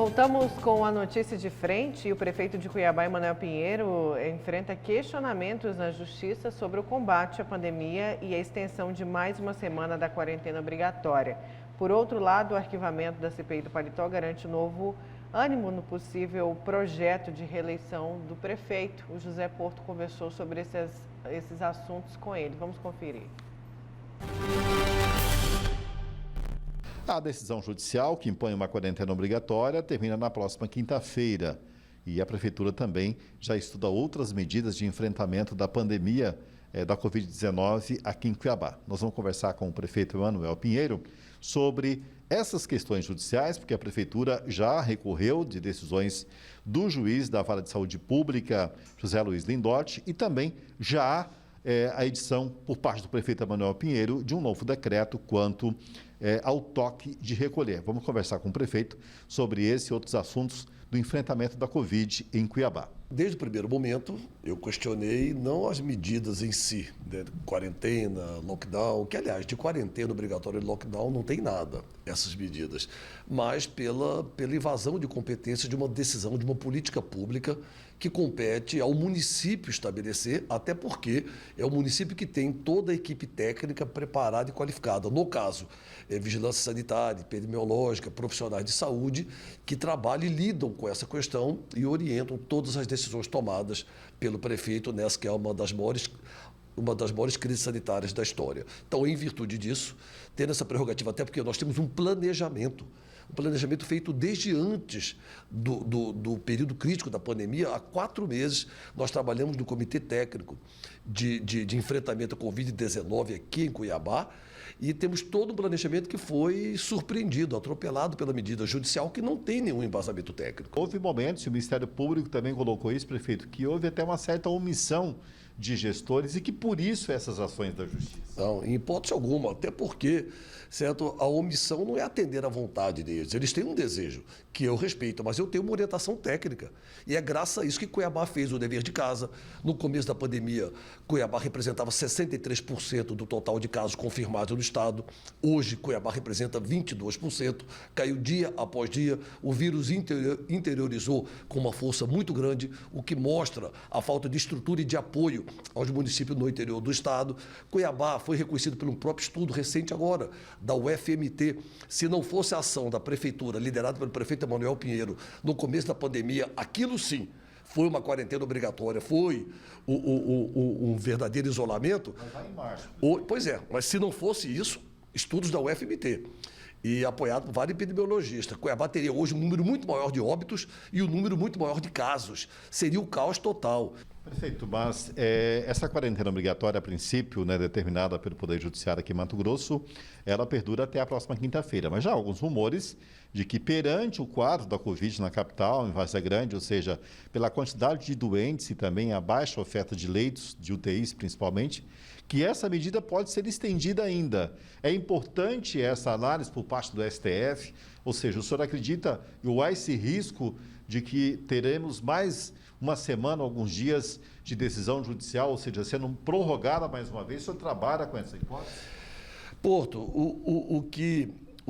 Voltamos com a notícia de frente e o prefeito de Cuiabá, Emanuel Pinheiro, enfrenta questionamentos na justiça sobre o combate à pandemia e a extensão de mais uma semana da quarentena obrigatória. Por outro lado, o arquivamento da CPI do Paletó garante novo ânimo no possível projeto de reeleição do prefeito. O José Porto conversou sobre esses assuntos com ele. Vamos conferir. A decisão judicial que impõe uma quarentena obrigatória termina na próxima quinta-feira. E a Prefeitura também já estuda outras medidas de enfrentamento da pandemia da Covid-19 aqui em Cuiabá. Nós vamos conversar com o prefeito Emanuel Pinheiro sobre essas questões judiciais, porque a Prefeitura já recorreu de decisões do juiz da Vara de Saúde Pública, José Luiz Lindotti, e também já há a edição por parte do prefeito Emanuel Pinheiro de um novo decreto quanto ao toque de recolher. Vamos conversar com o prefeito sobre esse e outros assuntos do enfrentamento da Covid em Cuiabá. Desde o primeiro momento, eu questionei não as medidas em si, de quarentena, lockdown, que, aliás, de quarentena obrigatória e lockdown não tem nada, essas medidas, mas pela invasão de competência de uma decisão, de uma política pública que compete ao município estabelecer, até porque é o município que tem toda a equipe técnica preparada e qualificada. No caso, vigilância sanitária, epidemiológica, profissionais de saúde, que trabalham e lidam com essa questão e orientam todas as decisões tomadas pelo prefeito nessa que é uma das maiores crises sanitárias da história. Então, em virtude disso, tendo essa prerrogativa, até porque nós temos um planejamento feito desde antes do período crítico da pandemia. Há 4 meses, nós trabalhamos no Comitê Técnico de Enfrentamento à Covid-19 aqui em Cuiabá, e temos todo um planejamento que foi surpreendido, atropelado pela medida judicial, que não tem nenhum embasamento técnico. Houve momentos, e o Ministério Público também colocou isso, prefeito, que houve até uma certa omissão de gestores e que por isso essas ações da Justiça. Não, em hipótese alguma, até porque, certo, a omissão não é atender à vontade deles. Eles têm um desejo, que eu respeito, mas eu tenho uma orientação técnica. E é graças a isso que Cuiabá fez o dever de casa. No começo da pandemia, Cuiabá representava 63% do total de casos confirmados no estado. Hoje, Cuiabá representa 22%. Caiu dia após dia. O vírus interiorizou com uma força muito grande, o que mostra a falta de estrutura e de apoio aos municípios no interior do estado. Cuiabá foi reconhecido por um próprio estudo recente agora, da UFMT. Se não fosse a ação da prefeitura, liderada pelo prefeito Emanuel Pinheiro, no começo da pandemia, aquilo sim foi uma quarentena obrigatória, foi um verdadeiro isolamento. Mas vai em março. Pois é, mas se não fosse isso, estudos da UFMT e apoiado por vários epidemiologistas, Cuiabá teria hoje um número muito maior de óbitos e um número muito maior de casos. Seria o caos total. Perfeito, mas essa quarentena obrigatória, a princípio, né, determinada pelo Poder Judiciário aqui em Mato Grosso, ela perdura até a próxima quinta-feira. Mas já há alguns rumores de que, perante o quadro da Covid na capital, em Várzea Grande, ou seja, pela quantidade de doentes e também a baixa oferta de leitos, de UTIs principalmente, que essa medida pode ser estendida ainda. É importante essa análise por parte do STF, ou seja, o senhor acredita ou há esse risco de que teremos mais uma semana, alguns dias de decisão judicial, ou seja, sendo prorrogada mais uma vez? O senhor trabalha com essa hipótese? Porto, o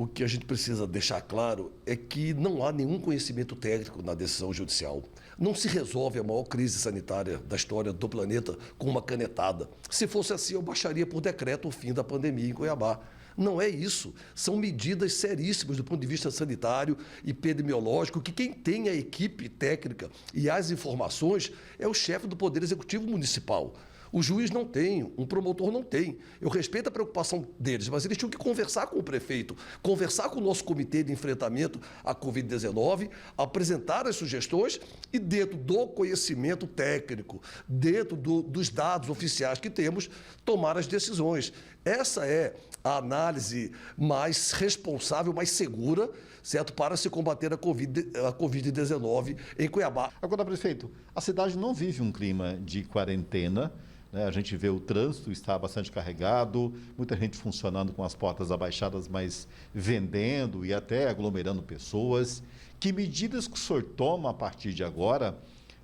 que a gente precisa deixar claro é que não há nenhum conhecimento técnico na decisão judicial. Não se resolve a maior crise sanitária da história do planeta com uma canetada. Se fosse assim, eu baixaria por decreto o fim da pandemia em Cuiabá. Não é isso. São medidas seríssimas do ponto de vista sanitário e epidemiológico, que quem tem a equipe técnica e as informações é o chefe do Poder Executivo Municipal. O juiz não tem, um promotor não tem. Eu respeito a preocupação deles, mas eles tinham que conversar com o prefeito, conversar com o nosso comitê de enfrentamento à Covid-19, apresentar as sugestões e, dentro do conhecimento técnico, dentro dos dados oficiais que temos, tomar as decisões. Essa é a análise mais responsável, mais segura, certo, para se combater a Covid-19 em Cuiabá. Agora, prefeito, a cidade não vive um clima de quarentena, né? A gente vê o trânsito está bastante carregado, muita gente funcionando com as portas abaixadas, mas vendendo e até aglomerando pessoas. Que medidas que o senhor toma a partir de agora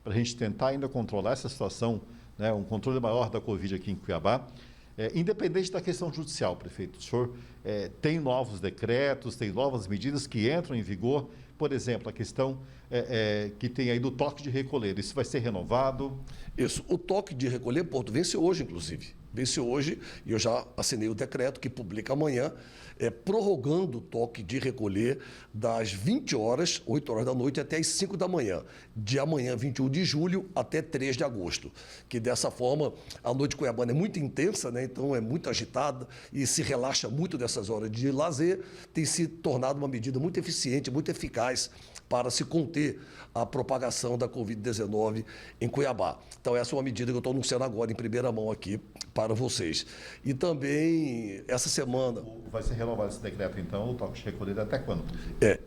para a gente tentar ainda controlar essa situação, né? Um controle maior da Covid aqui em Cuiabá? Independente da questão judicial, prefeito, o senhor tem novos decretos, tem novas medidas que entram em vigor por exemplo, a questão que tem aí do toque de recolher, isso vai ser renovado? Isso. O toque de recolher, Porto, vence hoje, inclusive. Vence hoje, e eu já assinei o decreto que publica amanhã, prorrogando o toque de recolher das 20 horas, 8 horas da noite, até as 5 da manhã. De amanhã, 21 de julho, até 3 de agosto. Que dessa forma, a noite cuiabana é muito intensa, né? Então é muito agitada e se relaxa muito nessas horas de lazer. Tem se tornado uma medida muito eficiente, muito eficaz para se conter a propagação da Covid-19 em Cuiabá. Então, essa é uma medida que eu estou anunciando agora, em primeira mão aqui, para vocês. E também, essa semana... Vai ser renovado esse decreto, então, o toque de recolher até quando?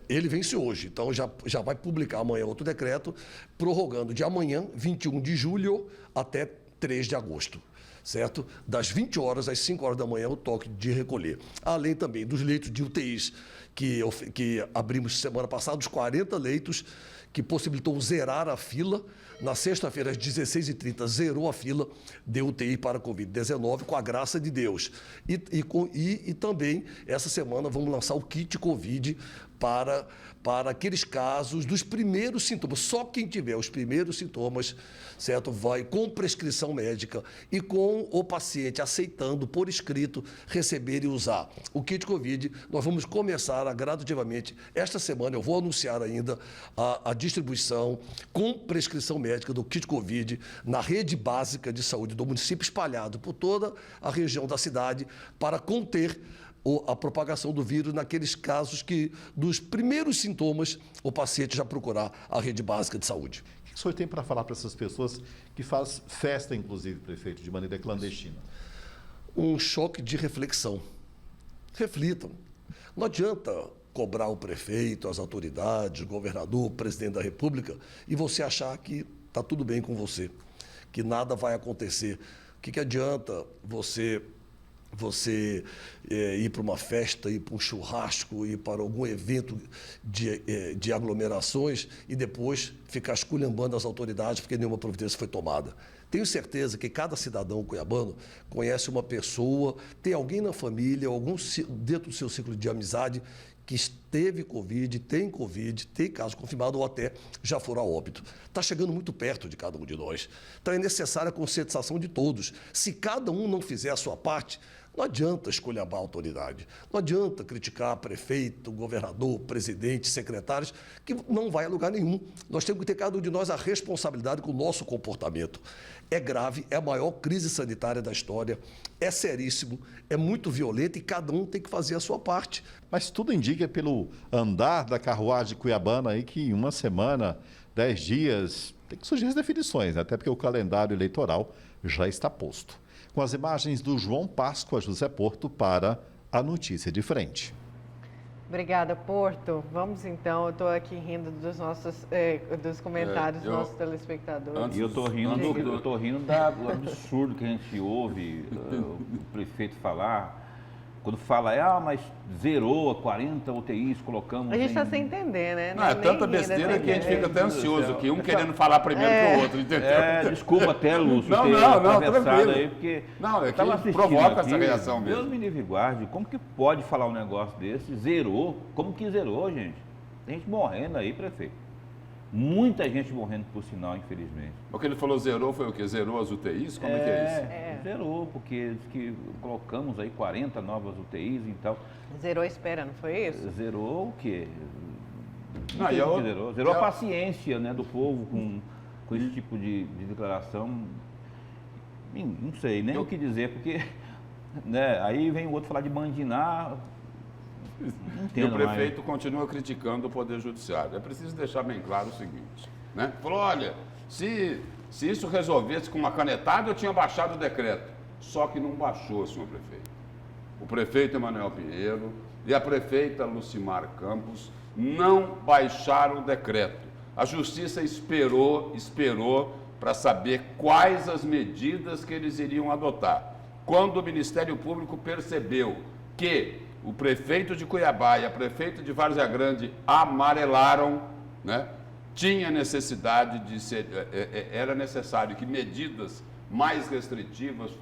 Ele vence hoje, então já vai publicar amanhã outro decreto, prorrogando de amanhã, 21 de julho, até 3 de agosto. Certo? Das 20 horas às 5 horas da manhã, o toque de recolher. Além também dos leitos de UTIs, que abrimos semana passada, os 40 leitos, que possibilitou zerar a fila. Na sexta-feira, às 16h30, zerou a fila de UTI para a Covid-19, com a graça de Deus. E também, essa semana, vamos lançar o kit Covid para aqueles casos dos primeiros sintomas. Só quem tiver os primeiros sintomas, certo, vai com prescrição médica e com o paciente aceitando por escrito receber e usar o kit Covid. Nós vamos começar gradativamente. Esta semana eu vou anunciar ainda a distribuição com prescrição médica do kit Covid na rede básica de saúde do município, espalhado por toda a região da cidade, para conter a propagação do vírus naqueles casos que, dos primeiros sintomas, o paciente já procurar a rede básica de saúde. O que o senhor tem para falar para essas pessoas que fazem festa, inclusive, prefeito, de maneira clandestina? Um choque de reflexão. Reflitam. Não adianta cobrar o prefeito, as autoridades, o governador, o presidente da República, e você achar que está tudo bem com você, que nada vai acontecer. O que adianta você ir para uma festa, ir para um churrasco, ir para algum evento de aglomerações e depois ficar esculhambando as autoridades porque nenhuma providência foi tomada. Tenho certeza que cada cidadão cuiabano conhece uma pessoa, tem alguém na família, algum dentro do seu ciclo de amizade que teve Covid, tem caso confirmado ou até já for a óbito. Está chegando muito perto de cada um de nós. Então é necessária a conscientização de todos. Se cada um não fizer a sua parte, não adianta esculhambar a autoridade, não adianta criticar prefeito, governador, presidente, secretários, que não vai a lugar nenhum. Nós temos que ter cada um de nós a responsabilidade com o nosso comportamento. É grave, é a maior crise sanitária da história, é seríssimo, é muito violento e cada um tem que fazer a sua parte. Mas tudo indica pelo andar da carruagem cuiabana aí que em uma semana, 10 dias, tem que surgir as definições, até porque o calendário eleitoral já está posto. Com as imagens do João Páscoa, José Porto, para a Notícia de Frente. Obrigada, Porto. Vamos então, eu estou aqui rindo dos comentários dos nossos telespectadores. E eu estou rindo do absurdo que a gente ouve o prefeito falar. Quando fala, mas zerou 40 UTIs, colocamos. A gente está sem entender, né? Não, é tanta besteira que a gente fica até ansioso, que um querendo falar primeiro que o outro, entendeu? Desculpa até, Lúcio, não, tranquilo. Aí, porque não, é que provoca essa reação mesmo. Deus me livre e guarde, como que pode falar um negócio desse? Zerou? Como que zerou, gente? Tem gente morrendo aí, prefeito. Muita gente morrendo, por sinal, infelizmente. O que ele falou zerou foi o quê? Zerou as UTIs? Como é que é isso? Zerou, porque que colocamos aí 40 novas UTIs e tal. Zerou a espera, não foi isso? Zerou o quê? Zerou. Zerou a paciência, né, do povo com esse tipo de declaração. Não sei nem o que dizer, porque né, aí vem o outro falar de mandinar. E o prefeito continua criticando o Poder Judiciário. É preciso deixar bem claro o seguinte, né? Falou, olha, se isso resolvesse com uma canetada, eu tinha baixado o decreto. Só que não baixou, senhor prefeito. O prefeito Emanuel Pinheiro e a prefeita Lucimar Campos não baixaram o decreto. A Justiça esperou para saber quais as medidas que eles iriam adotar. Quando o Ministério Público percebeu que o prefeito de Cuiabá e a prefeita de Várzea Grande amarelaram, né? Tinha necessidade era necessário que medidas mais restritivas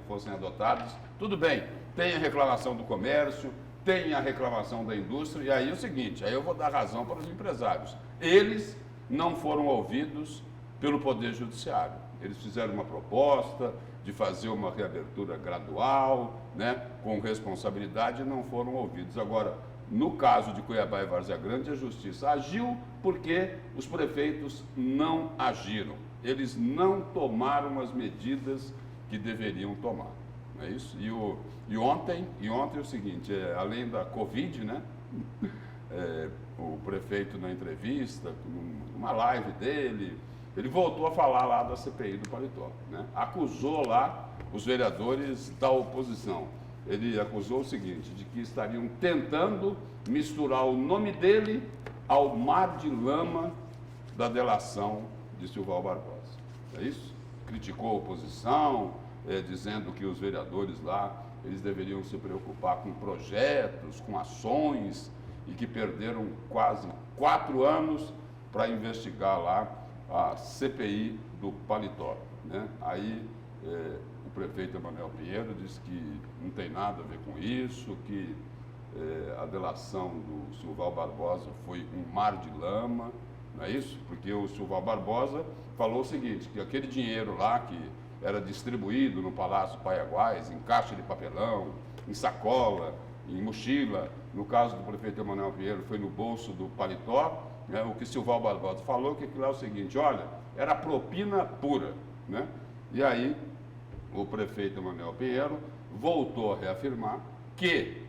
fossem adotadas. Tudo bem, tem a reclamação do comércio, tem a reclamação da indústria, e aí é o seguinte, aí eu vou dar razão para os empresários. Eles não foram ouvidos pelo Poder Judiciário. Eles fizeram uma proposta de fazer uma reabertura gradual, né, com responsabilidade, e não foram ouvidos. Agora, no caso de Cuiabá e Várzea Grande, a Justiça agiu porque os prefeitos não agiram. Eles não tomaram as medidas que deveriam tomar. Não é isso? E ontem é o seguinte, além da Covid, né, o prefeito na entrevista, numa live dele, ele voltou a falar lá da CPI do Paletó, né? Acusou lá os vereadores da oposição. Ele acusou o seguinte, de que estariam tentando misturar o nome dele ao mar de lama da delação de Silval Barbosa. É isso? Criticou a oposição, dizendo que os vereadores lá, eles deveriam se preocupar com projetos, com ações, e que perderam quase 4 anos para investigar lá a CPI do Paletó, né? Aí o prefeito Emanuel Pinheiro disse que não tem nada a ver com isso, que a delação do Silval Barbosa foi um mar de lama, não é isso? Porque o Silval Barbosa falou o seguinte, que aquele dinheiro lá que era distribuído no Palácio Paiaguás, em caixa de papelão, em sacola, em mochila, no caso do prefeito Emanuel Pinheiro, foi no bolso do Paletó, né? O que Silval Barbosa falou, que aquilo é o seguinte, olha, era propina pura, né? E aí, o prefeito Emanuel Pinheiro voltou a reafirmar que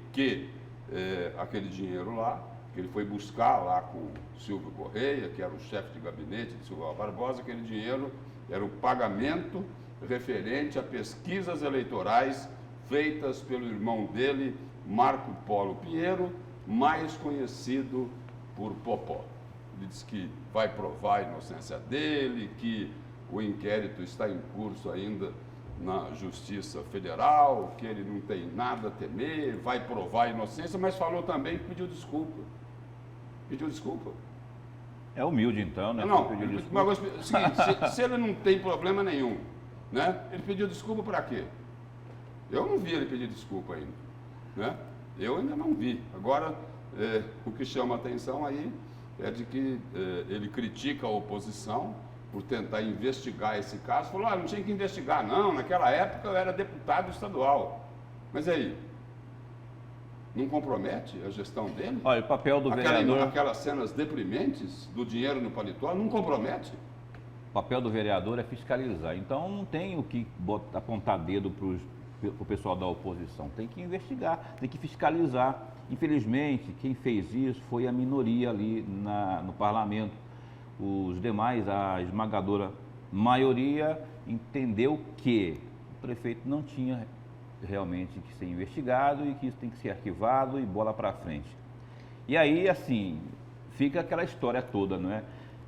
aquele dinheiro lá, que ele foi buscar lá com o Silvio Correia, que era o chefe de gabinete de Silval Barbosa, aquele dinheiro era o pagamento referente a pesquisas eleitorais feitas pelo irmão dele, Marco Polo Pinheiro, mais conhecido por Popó. Ele disse que vai provar a inocência dele, que o inquérito está em curso ainda na Justiça Federal, que ele não tem nada a temer, vai provar a inocência, mas falou também que pediu desculpa. Pediu desculpa. É humilde então, né? Não, seguinte, se ele não tem problema nenhum, né? Ele pediu desculpa para quê? Eu não vi ele pedir desculpa ainda, né? Eu ainda não vi. Agora, o que chama a atenção aí é de que ele critica a oposição por tentar investigar esse caso. Falou, não tinha que investigar, não. Naquela época eu era deputado estadual. Mas aí, não compromete a gestão dele? Olha, o papel do vereador... Aquelas cenas deprimentes do dinheiro no paletó, não compromete? O papel do vereador é fiscalizar. Então, não tem o que apontar dedo para o pessoal da oposição. Tem que investigar, tem que fiscalizar. Infelizmente, quem fez isso foi a minoria ali no parlamento. Os demais, a esmagadora maioria, entendeu que o prefeito não tinha realmente que ser investigado e que isso tem que ser arquivado e bola para frente. E aí, assim, fica aquela história toda, não é?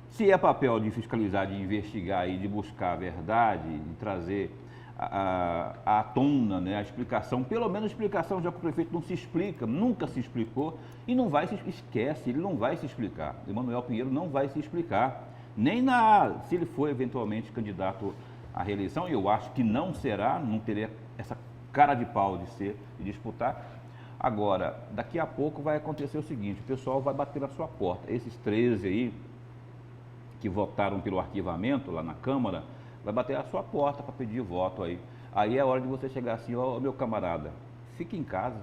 Se é papel de fiscalizar, de investigar e de buscar a verdade, de trazer à tona, né, a explicação, pelo menos a explicação, já que o prefeito não se explica, nunca se explicou e não vai esquece, ele não vai se explicar. Emanuel Pinheiro não vai se explicar, nem se ele for eventualmente candidato à reeleição, eu acho que não será, não teria essa cara de pau de disputar. Agora, daqui a pouco vai acontecer o seguinte, o pessoal vai bater na sua porta, esses 13 aí que votaram pelo arquivamento lá na Câmara, vai bater a sua porta para pedir voto aí. Aí é hora de você chegar assim, ó, meu camarada, fique em casa,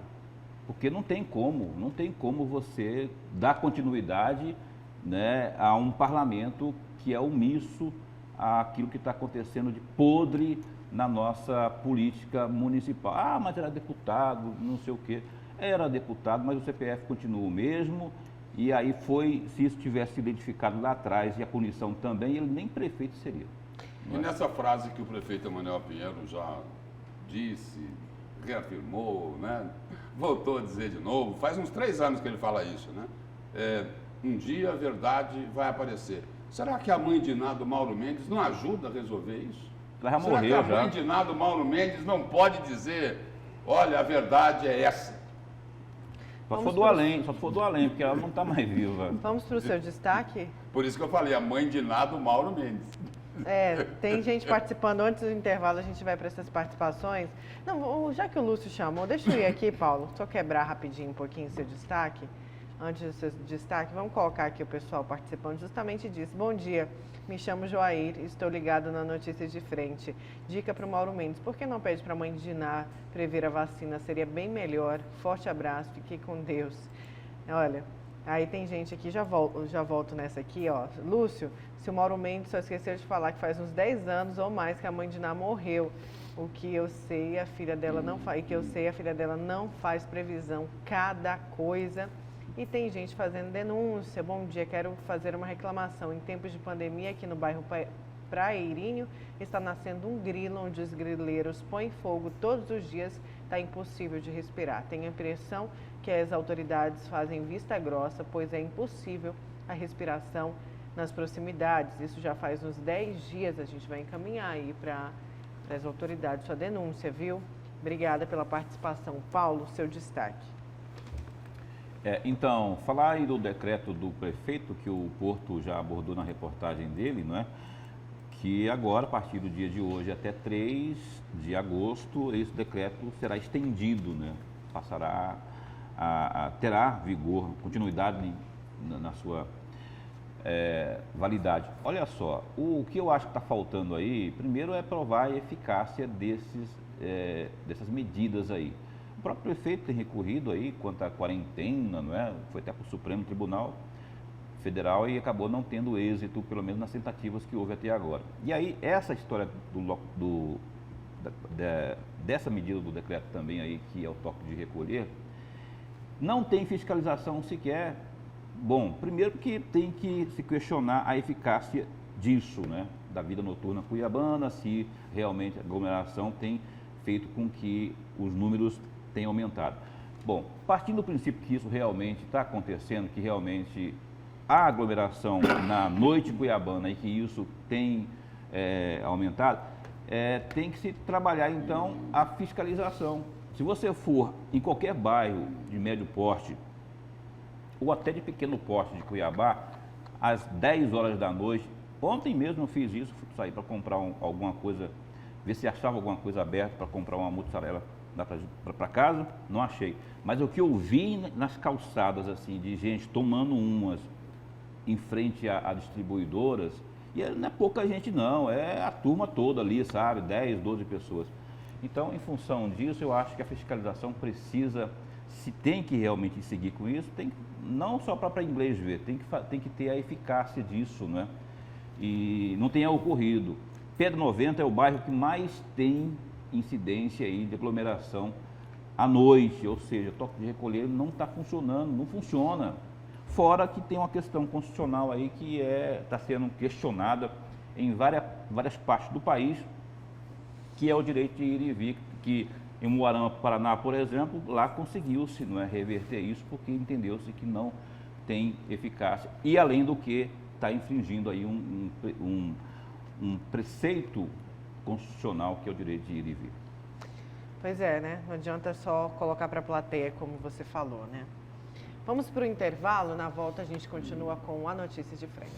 porque não tem como você dar continuidade, né, a um parlamento que é omisso àquilo que está acontecendo de podre na nossa política municipal. Ah, mas era deputado, não sei o quê. Era deputado, mas o CPF continua o mesmo. E aí se isso tivesse identificado lá atrás e a punição também, ele nem prefeito seria. E nessa frase que o prefeito Emanuel Pinheiro já disse, reafirmou, né? Voltou a dizer de novo, faz uns 3 anos que ele fala isso, né? Um dia a verdade vai aparecer. Será que a mãe de Nado, Mauro Mendes, não ajuda a resolver isso? Ela já morreu, Será que a mãe de Nado, Mauro Mendes, não pode dizer, olha, a verdade é essa? Só se for do além, porque ela não está mais viva. Vamos para o seu destaque? Por isso que eu falei, a mãe de Nado, Mauro Mendes. Tem gente participando. Antes do intervalo, a gente vai para essas participações. Não, já que o Lúcio chamou, deixa eu ir aqui, Paulo, só quebrar rapidinho um pouquinho o seu destaque. Antes do seu destaque, vamos colocar aqui o pessoal participando justamente disso. Bom dia, me chamo Joair, estou ligado na Notícias de Frente. Dica para o Mauro Mendes, por que não pede para a mãe de Diná prever a vacina? Seria bem melhor. Forte abraço, fique com Deus. Olha, aí tem gente aqui, já volto nessa aqui, ó. Lúcio, se o Mauro Mendes só esqueceu de falar que faz uns 10 anos ou mais que a mãe de Diná morreu. O que eu sei, a filha dela não faz, a filha dela não faz previsão, cada coisa. E tem gente fazendo denúncia. Bom dia, quero fazer uma reclamação. Em tempos de pandemia, aqui no bairro Praeirinho, está nascendo um grilo onde os grileiros põem fogo todos os dias. Está impossível de respirar. Tenho a impressão que as autoridades fazem vista grossa, pois é impossível a respiração nas proximidades. Isso já faz uns 10 dias. A gente vai encaminhar aí para as autoridades sua denúncia, viu? Obrigada pela participação. Paulo, seu destaque. Então, falar aí do decreto do prefeito, que o Porto já abordou na reportagem dele, não é? Que agora, a partir do dia de hoje até 3 de agosto, esse decreto será estendido, né? Passará terá vigor, continuidade na sua validade. Olha só, o que eu acho que está faltando aí, primeiro é provar a eficácia dessas medidas aí. O próprio prefeito tem recorrido aí quanto à quarentena, não é? Foi até para o Supremo Tribunal Federal e acabou não tendo êxito, pelo menos nas tentativas que houve até agora. E aí, essa história dessa medida do decreto também aí, que é o toque de recolher, não tem fiscalização sequer. Bom, primeiro que tem que se questionar a eficácia disso, né? Da vida noturna cuiabana, se realmente a aglomeração tem feito com que os números tenham aumentado. Bom, partindo do princípio que isso realmente está acontecendo, que realmente há aglomeração na noite cuiabana e que isso tem aumentado, tem que se trabalhar então a fiscalização. Se você for em qualquer bairro de médio porte ou até de pequeno porte de Cuiabá, às 10 horas da noite, ontem mesmo eu fiz isso, fui sair para comprar alguma coisa, ver se achava alguma coisa aberta para comprar uma mussarela para casa, não achei. Mas o que eu vi nas calçadas, assim, de gente tomando umas em frente a distribuidoras, e não é pouca gente não, é a turma toda ali, sabe, 10, 12 pessoas. Então, em função disso, eu acho que a fiscalização precisa, se tem que realmente seguir com isso, tem não só para inglês ver, tem que ter a eficácia disso, né? E não tenha ocorrido. Pedro 90 é o bairro que mais tem incidência aí de aglomeração à noite, ou seja, o toque de recolher não está funcionando, não funciona. Fora que tem uma questão constitucional aí que está sendo questionada em várias partes do país, que é o direito de ir e vir, que em Moarama, Paraná, por exemplo, lá conseguiu-se, não é, reverter isso, porque entendeu-se que não tem eficácia. E além do que está infringindo aí um preceito constitucional que é o direito de ir e vir. Pois é, né? Não adianta só colocar para a plateia, como você falou, né? Vamos para o intervalo, na volta a gente continua com a Notícias de Frente.